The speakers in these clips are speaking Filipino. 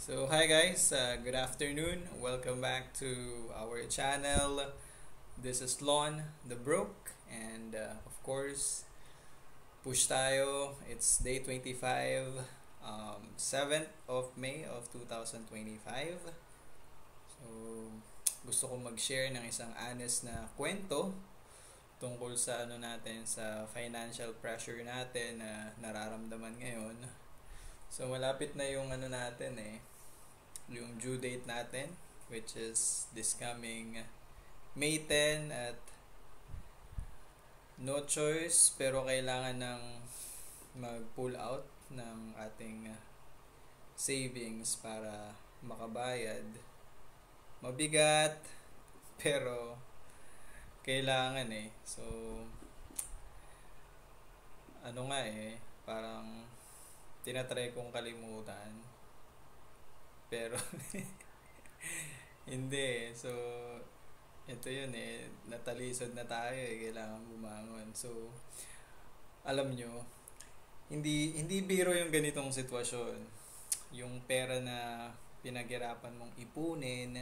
So hi guys, good afternoon. Welcome back to our channel. This is Lon, the Broke, and of course, push tayo. It's day 25, 7th of May of 2025. So gusto kong mag-share ng isang honest na kwento tungkol sa sa financial pressure natin na nararamdaman ngayon. So malapit na yung yung due date natin, which is this coming May 10, at no choice pero kailangan ng mag-pull out ng ating savings para makabayad. Mabigat pero kailangan So parang tinatry kong kalimutan pero hindi. So ito yun natalisod na tayo kailangan bumangon. So alam nyo, hindi biro yung ganitong sitwasyon. Yung pera na pinaghirapan mong ipunin,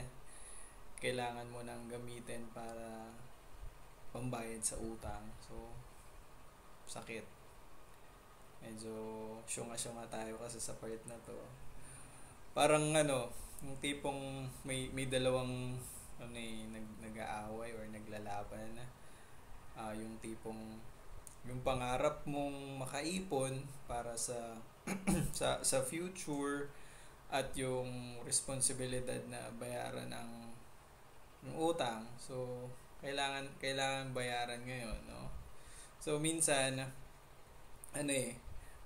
kailangan mo nang gamitin para pambayad sa utang. So sakit. Medyo syunga-syunga tayo kasi sa part na to. Parang yung tipong may dalawang nag-aaway or naglalaban. Yung tipong yung pangarap mong makaipon para sa sa future, at yung responsibilidad na bayaran yung utang. So kailangan bayaran ngayon, no? So minsan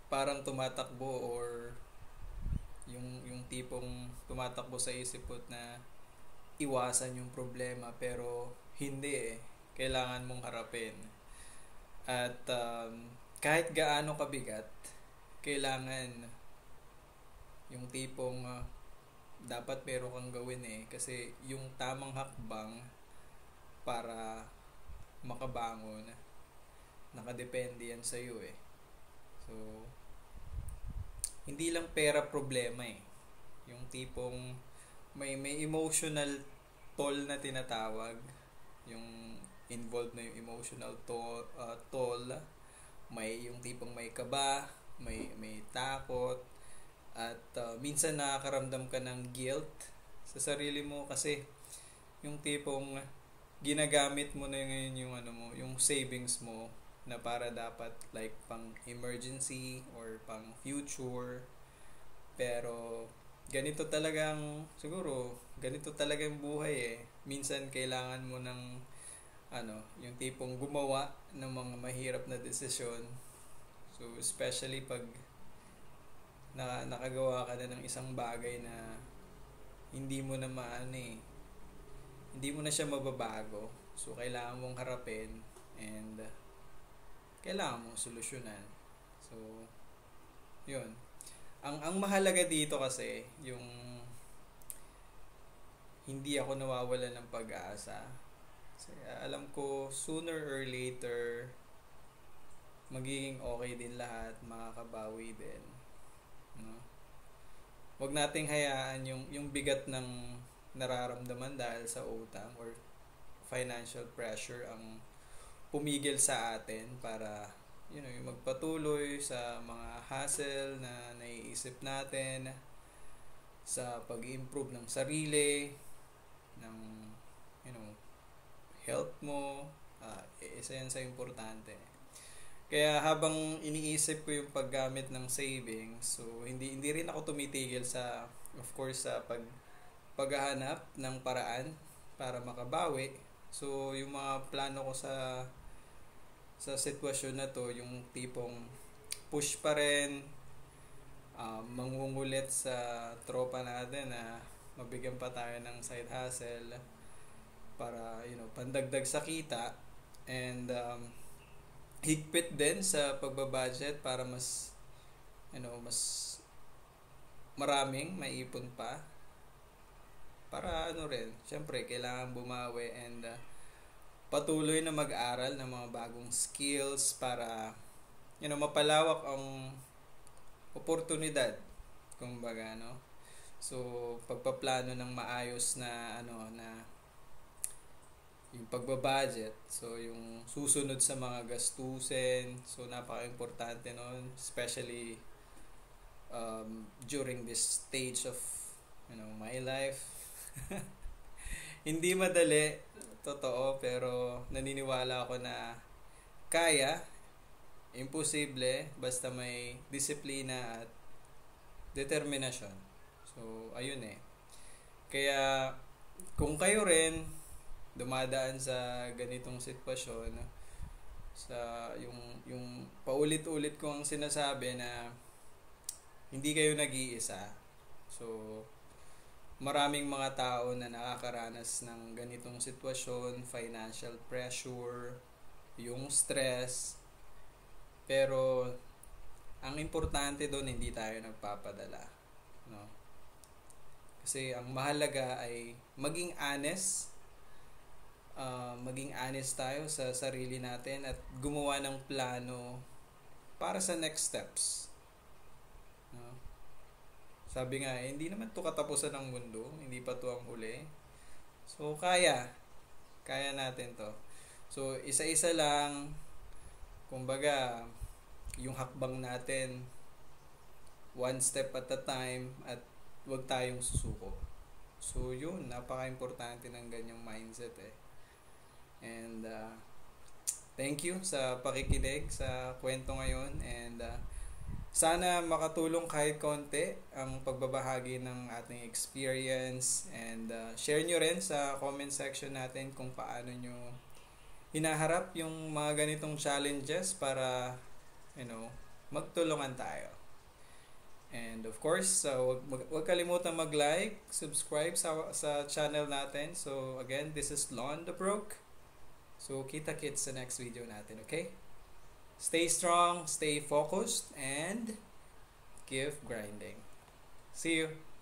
parang tumatakbo, or yung tipong tumatakbo sa isip ko na iwasan yung problema, pero hindi. Kailangan mong harapin. At kahit gaano kabigat, kailangan yung tipong dapat meron kang gawin kasi yung tamang hakbang para makabangon, nakadepende yan sa'yo So hindi lang pera problema yung tipong may emotional toll na tinatawag, yung involved na yung emotional toll. May yung tipong may kaba, may takot, at minsan nakakaramdam ka ng guilt sa sarili mo kasi yung tipong ginagamit mo na ngayon yung savings mo na para dapat like pang emergency or pang future, pero ganito talagang buhay minsan kailangan mo ng yung tipong gumawa ng mga mahirap na desisyon. So especially pag nakagawa ka na ng isang bagay na hindi mo na hindi mo na siya mababago. So kailangan mong harapin, and kailangan mong solusyonan. So yun, ang mahalaga dito kasi yung hindi ako nawawala ng pag-asa. Kasi alam ko sooner or later magiging okay din lahat, makakabawi din, no? Wag nating hayaan yung bigat ng nararamdaman dahil sa utang or financial pressure ang pumigil sa atin para yung magpatuloy sa mga hassle na naiisip natin, sa pag-improve ng sarili, ng health mo. Isa yan sa importante. Kaya habang iniisip ko yung paggamit ng savings, so hindi rin ako tumitigil sa, of course, sa paghahanap ng paraan para makabawi. So yung mga plano ko sa sitwasyon na to, yung tipong push pa rin, mangungulit sa tropa natin na mabigyan pa tayo ng side hustle para pandagdag sa kita, and higpit din sa pagbabudget para mas mas maraming maipon pa para rin, syempre kailangan bumawi, and patuloy na mag-aral ng mga bagong skills para mapalawak ang oportunidad, kumbaga, no? So, pagpaplano ng maayos na ano na yung pagbabudget. So, yung susunod sa mga gastusin. So, napaka-importante nun. Especially during this stage of my life. Hindi madali, totoo, pero naniniwala ako na kaya, imposible, basta may disiplina at determinasyon. So, ayun eh. Kaya, kung kayo rin dumadaan sa ganitong sitwasyon, sa yung paulit-ulit kong sinasabi na hindi kayo nag-iisa. So, maraming mga tao na nakakaranas ng ganitong sitwasyon, financial pressure, yung stress. Pero, ang importante doon, hindi tayo nagpapadala. No? Kasi ang mahalaga ay maging honest tayo sa sarili natin at gumawa ng plano para sa next steps. No? Sabi nga, hindi naman to katapusan ng mundo, hindi pa to ang huli. So, kaya natin to. So, isa-isa lang, kumbaga, yung hakbang natin, one step at a time, at wag tayong susuko. So, yun, napaka-importante ng ganyang mindset eh. And thank you sa pakikinig sa kwento ngayon, and sana makatulong kahit konti ang pagbabahagi ng ating experience, and share nyo rin sa comment section natin kung paano nyo hinaharap yung mga ganitong challenges para magtulungan tayo. And of course, wag kalimutan mag-like, subscribe sa channel natin. So again, this is Lon the Broke. So, kita-kits sa next video natin, okay? Stay strong, stay focused, and keep grinding. See you!